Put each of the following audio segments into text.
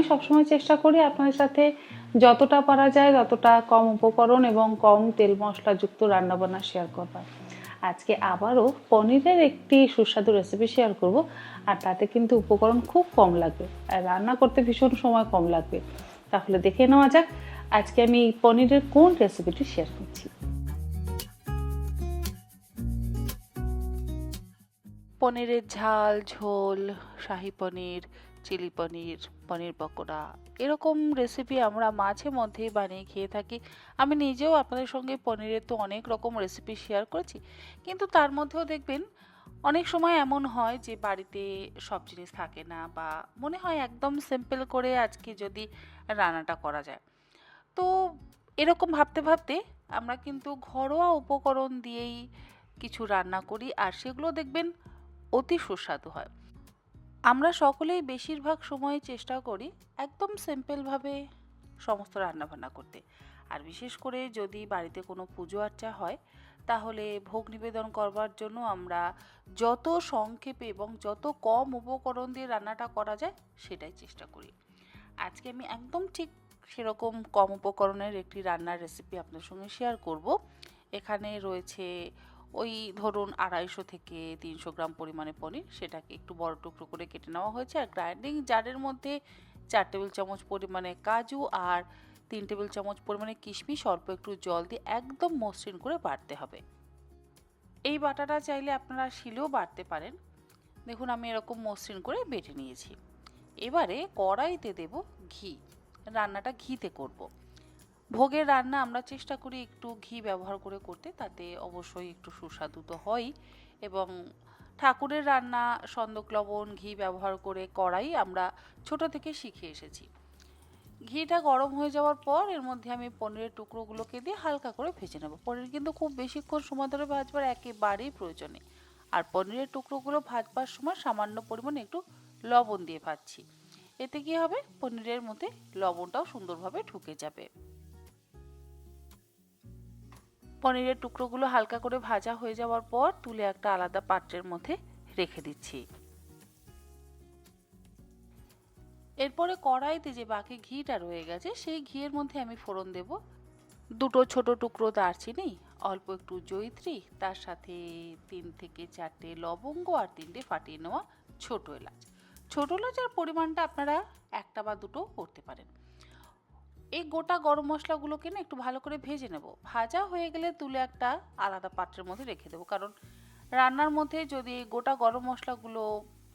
সবসময় চেষ্টা করি আপনাদের সাথে যতটা পারা যায় ততটা কম উপকরণ এবং কম তেল মশলাযুক্ত রান্নাবান্না শেয়ার করবার। আজকে আবারও পনিরের একটি সুস্বাদু রেসিপি শেয়ার করব, আর তাতে কিন্তু উপকরণ খুব কম লাগবে আর রান্না করতে ভীষণ সময় কম লাগবে। তাহলে দেখে নেওয়া যাক আজকে আমি পনিরের কোন রেসিপিটি শেয়ার করছি। পনিরের ঝাল, ঝোল, শাহী পনির, চিলি পনির, পনির পকোড়া এরকম রেসিপি আমরা মাঝে মধ্যেই বানিয়ে খেয়ে থাকি। আমি নিজেও আপনাদের সঙ্গে পনিরের তো অনেক রকম রেসিপি শেয়ার করেছি, কিন্তু তার মধ্যেও দেখবেন অনেক সময় এমন হয় যে বাড়িতে সব জিনিস থাকে না, বা মনে হয় একদম সিম্পল করে আজকে যদি রান্নাটা করা যায়। তো এরকম ভাবতে ভাবতে আমরা কিন্তু ঘরোয়া উপকরণ দিয়েই কিছু রান্না করি, আর সেগুলো দেখবেন অতি সুস্বাদু হয়। আমরা সকলেই বেশিরভাগ সময় চেষ্টা করি একদম সিম্পলভাবে সমস্ত রান্নাবান্না করতে, আর বিশেষ করে যদি বাড়িতে কোনো পুজো আর্চা হয় তাহলে ভোগ নিবেদন করবার জন্য আমরা যত সংক্ষেপে এবং যত কম উপকরণ দিয়ে রান্নাটা করা যায় সেটাই চেষ্টা করি। আজকে আমি একদম ঠিক সেরকম কম উপকরণের একটি রান্নার রেসিপি আপনার সঙ্গে শেয়ার করব। এখানে রয়েছে ওই ধরুন 250 থেকে 300 গ্রাম পরিমাণে পনির, সেটাকে একটু বড় টুকরো করে কেটে নেওয়া হয়েছে, আর গ্রাইন্ডিং জারের মধ্যে 4 টেবিল চামচ পরিমাণে কাজু আর 3 টেবিল চামচ পরিমাণে কিশমিশ অল্প একটু জল দিয়ে একদম মসৃণ করে বাটতে হবে। এই বাটাটা চাইলে আপনারা শিলেও বাটতে পারেন। দেখুন আমি এরকম মসৃণ করে বেটে নিয়েছি। এবারে কড়াইতে দেব ঘি। রান্নাটা ঘিতে করব। ভোগের রান্না আমরা চেষ্টা করি একটু ঘি ব্যবহার করে করতে, তাতে অবশ্যই একটু সুস্বাদু তো হয়ই, এবং ঠাকুরের রান্না সন্দক লবণ ঘি ব্যবহার করে করাই আমরা ছোট থেকে শিখে এসেছি। ঘিটা গরম হয়ে যাওয়ার পর এর মধ্যে আমি পনিরের টুকরোগুলোকে দিয়ে হালকা করে ভেজে নেব। পনির কিন্তু খুব বেশিক্ষণ সময় ধরে ভাজবার একেবারেই প্রয়োজন নেই। আর পনিরের টুকরোগুলো ভাজবার সময় সামান্য পরিমাণে একটু লবণ দিয়ে ভাজছি। এতে কি হবে, পনিরের মধ্যে লবণটাও সুন্দরভাবে ঢুকে যাবে। পনিরের টুকরোগুলো হালকা করে ভাজা হয়ে যাওয়ার পর তুলে একটা আলাদা পাত্রের মধ্যে রেখে দিচ্ছি। এরপরে কড়াইতে যে বাকি ঘিটা রয়ে গেছে সেই ঘিয়ের মধ্যে আমি ফোড়ন দেব দুটো ছোট টুকরো দারচিনি, অল্প একটু জয়িত্রী, তার সাথে 3 থেকে 4টে লবঙ্গ আর 3টে ফাটিয়ে নেওয়া ছোট এলাচ। ছোট এলাচের পরিমাণটা আপনারা একটা বা দুটো করতে পারেন। এই গোটা গরম মশলাগুলোকে না একটু ভালো করে ভেজে নেব। ভাজা হয়ে গেলে তুলে একটা আলাদা পাত্রের মধ্যে রেখে দেবো, কারণ রান্নার মধ্যে যদি গোটা গরম মশলাগুলো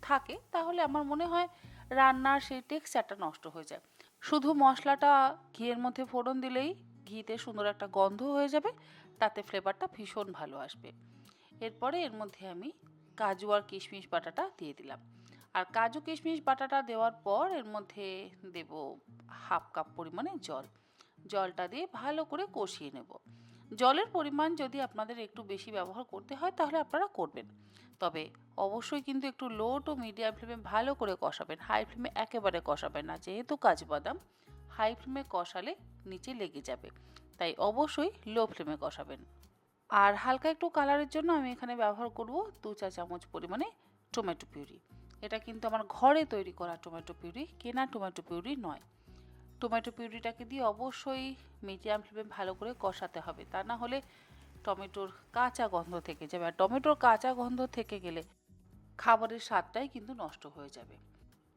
থাকে তাহলে আমার মনে হয় রান্নার সেই টেক্সচারটা নষ্ট হয়ে যায়। শুধু মশলাটা ঘিয়ের মধ্যে ফোড়ন দিলেই ঘিতে সুন্দর একটা গন্ধ হয়ে যাবে, তাতে ফ্লেভারটা ভীষণ ভালো আসবে। এরপরে এর মধ্যে আমি কাজু আর কিশমিশ বাটাটা দিয়ে দিলাম, আর কাজু কিশমিশ বাটাটা দেওয়ার পর এর মধ্যে দেব হাফ কাপ পরিমাণে জল। জলটা দিয়ে ভালো করে কষিয়ে নেব। জলের পরিমাণ যদি আপনাদের একটু বেশি ব্যবহার করতে হয় তাহলে আপনারা করবেন, তবে অবশ্যই কিন্তু একটু লো টু মিডিয়াম ফ্লেমে ভালো করে কষাবেন, হাই ফ্লেমে একেবারে কষাবেন না, যেহেতু কাজু বাদাম হাই ফ্লেমে কষালে নিচে লেগে যাবে, তাই অবশ্যই লো ফ্লেমে কষাবেন। আর হালকা একটু কালারের জন্য আমি এখানে ব্যবহার করব 2 চা চামচ পরিমাণে টমেটো পিউরি। এটা কিন্তু আমার ঘরে তৈরি করা টমেটো পিউরি, কেনা টমেটো পিউরি নয়। টমেটো পিউরিটাকে দিয়ে অবশ্যই মিডিয়াম ফ্লেমে ভালো করে কষাতে হবে, তা না হলে টমেটোর কাঁচা গন্ধ থেকে যাবে, আর টমেটোর কাঁচা গন্ধ থেকে গেলে খাবারের স্বাদটাই কিন্তু নষ্ট হয়ে যাবে।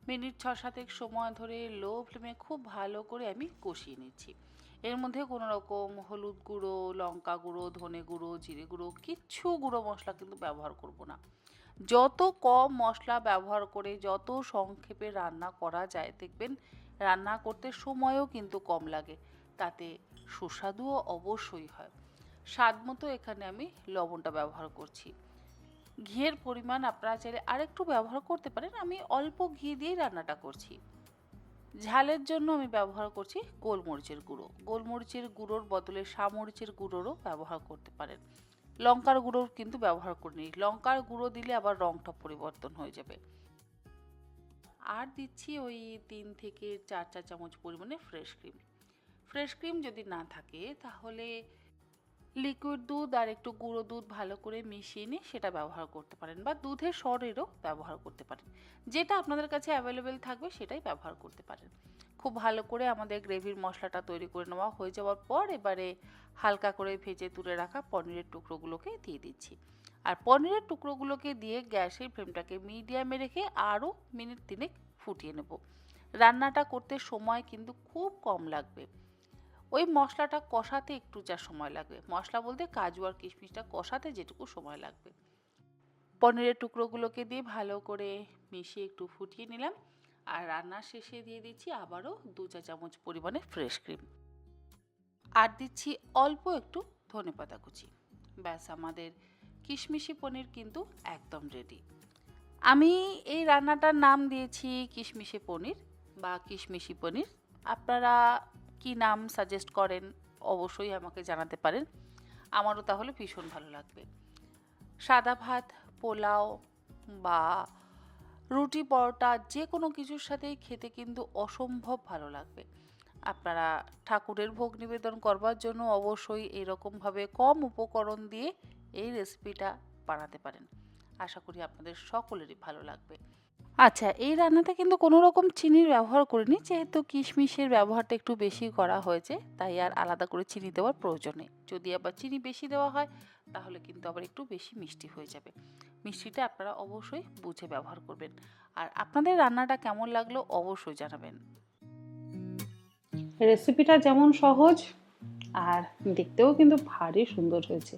মিনিট 6-7 সময় ধরে লো ফ্লেমে খুব ভালো করে আমি কষিয়ে নিচ্ছি। এর মধ্যে কোনো রকম হলুদ গুঁড়ো, লঙ্কা গুঁড়ো, ধনে গুঁড়ো, জিরে গুঁড়ো কিচ্ছু গুঁড়ো মশলা কিন্তু ব্যবহার করব না। যত কম মশলা ব্যবহার করে যত সংক্ষেপে রান্না করা যায় দেখবেন রান্না করতে সময়ও কিন্তু কম লাগে, তাতে সুস্বাদুও অবশ্যই হয়। স্বাদ মতো এখানে আমি লবণটা ব্যবহার করছি। ঘিয়ের পরিমাণ আপনারা চাইলে আরেকটু ব্যবহার করতে পারেন, আমি অল্প ঘি দিয়েই রান্নাটা করছি। ঝালের জন্য আমি ব্যবহার করছি গোলমরিচের গুঁড়ো। গোলমরিচের গুঁড়োর বদলে সামরিচের গুঁড়োরও ব্যবহার করতে পারেন। লঙ্কার গুঁড়োর কিন্তু ব্যবহার করিনি, লঙ্কার গুঁড়ো দিলে আবার রঙটা পরিবর্তন হয়ে যাবে। আর দিচ্ছি ওই 3 থেকে 4 চা চামচ পরিমাণে ফ্রেশ ক্রিম। ফ্রেশ ক্রিম যদি না থাকে তাহলে লিকুইড দুধ আর একটু গুঁড়ো দুধ ভালো করে মিশিয়ে নিয়ে সেটা ব্যবহার করতে পারেন, বা দুধের সরেরও ব্যবহার করতে পারেন। যেটা আপনাদের কাছে অ্যাভেলেবেল থাকবে সেটাই ব্যবহার করতে পারেন। খুব ভালো করে আমাদের গ্রেভির মশলাটা তৈরি করে নেওয়া হয়ে যাওয়ার পর এবারে হালকা করে ভেজে তুলে রাখা পনিরের টুকরোগুলোকে দিয়ে দিচ্ছি। আর পনিরের টুকরোগুলোকে দিয়ে গ্যাসের ফ্লেমটাকে মিডিয়ামে রেখে আরও মিনিট 3 ফুটিয়ে নেব। রান্নাটা করতে সময় কিন্তু খুব কম লাগবে। ওই মশলাটা কষাতে একটু যা সময় লাগবে, মশলা বলতে কাজু আর কিশমিশটা কষাতে যেটুকু সময় লাগবে। পনিরের টুকরোগুলোকে দিয়ে ভালো করে মিশিয়ে একটু ফুটিয়ে নিলাম। আর রান্নার শেষে দিয়ে দিচ্ছি আবারও 2 চা চামচ পরিমাণে ফ্রেশ ক্রিম, আর দিচ্ছি অল্প একটু ধনেপাতা কুচি। ব্যাস, আমাদের কিশমিশি পনির কিন্তু একদম রেডি। আমি এই রান্নাটার নাম দিয়েছি কিশমিশি পনির বা কিশমিশি পনির। আপনারা কি নাম সাজেস্ট করেন অবশ্যই আমাকে জানাতে পারেন, আমারও তাহলে ভীষণ ভালো লাগবে। সাদা ভাত, পোলাও বা রুটি, পরোটা যে কোনো কিছুর সাথেই খেতে কিন্তু অসম্ভব ভালো লাগবে। আপনারা ঠাকুরের ভোগ নিবেদন করবার জন্য অবশ্যই এরকমভাবে কম উপকরণ দিয়ে এই রেসিপিটা বানাতে পারেন। আশা করি আপনাদের সকলেরই ভালো লাগবে। আচ্ছা, এই রান্নাতে কিন্তু কোনো রকম চিনির ব্যবহার করিনি, যেহেতু কিশমিশের ব্যবহারটা একটু বেশি করা হয়েছে, তাই আর আলাদা করে চিনি দেওয়ার প্রয়োজন নেই। যদি আবার চিনি বেশি দেওয়া হয় তাহলে কিন্তু আবার একটু বেশি মিষ্টি হয়ে যাবে। মিষ্টিটা আপনারা অবশ্যই বুঝে ব্যবহার করবেন। আর আপনাদের রান্নাটা কেমন লাগলো অবশ্যই জানাবেন। রেসিপিটা যেমন সহজ আর দেখতেও কিন্তু ভারী সুন্দর হয়েছে।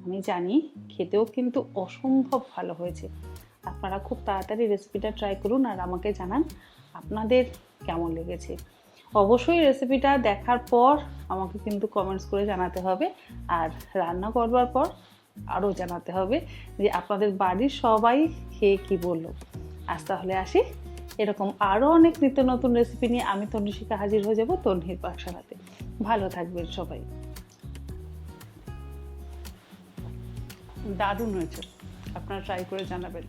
আমি জানি খেতেও কিন্তু অসম্ভব ভালো হয়েছে। আপনারা খুব তাড়াতাড়ি রেসিপিটা ট্রাই করুন আর আমাকে জানান আপনাদের কেমন লেগেছে। অবশ্যই রেসিপিটা দেখার পর আমাকে কিন্তু কমেন্টস করে জানাতে হবে, আর রান্না করবার পর আরও জানাতে হবে যে আপনাদের বাড়ির সবাই খেয়ে কী বললো। আজ তাহলে আসি, এরকম আরও অনেক নিত্য নতুন রেসিপি নিয়ে আমি তনুশিকা হাজির হয়ে যাব তন্হির পাকশালাতে। ভালো থাকবেন সবাই। দারুণ হয়েছে, আপনারা ট্রাই করে জানাবেন।